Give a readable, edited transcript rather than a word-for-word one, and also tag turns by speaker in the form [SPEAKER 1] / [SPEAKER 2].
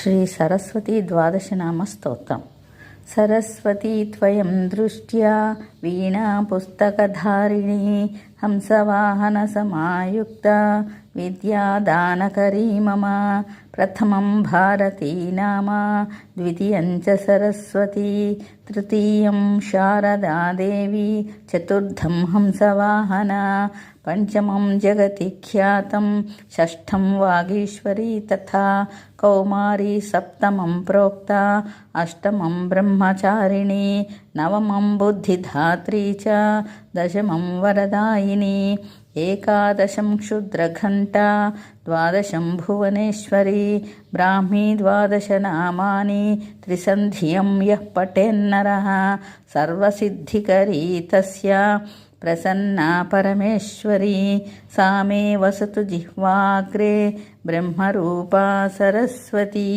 [SPEAKER 1] శ్రీ సరస్వతి ద్వాదశనామ స్తోత్రం. సరస్వతీ త్వయం దృష్ట్యా వీణా పుస్తకధారిణి హంసవాహన సమాయుక్త విద్యాదానకరీ మమ. ప్రథమం భారతీ నామ, ద్వితీయం చ సరస్వతి, తృతీయం శారదా దేవి, చతుర్థం హంసవాహన, పంచమం జగతి ఖ్యాతం, షష్ఠం వాగీశ్వరీ తథా కౌమారీ, సప్తమం ప్రోక్త, అష్టమం బ్రహ్మచారిణి, నవమం బుద్ధిధాత్రీ చ, దశమం వరదాయిని, ఏకాదశం క్షుద్రఘంటా, ద్వాదశం భువనేశ్వరి, బ్రాహ్మీ ద్వాదశనామాని, త్రిసంధ్యం యః పఠేన్నరః సర్వసిద్ధికరీ తస్య ప్రసన్నా పరమేశ్వరి. సా మే వసతు జిహ్వాగ్రే బ్రహ్మరూపా సరస్వతి.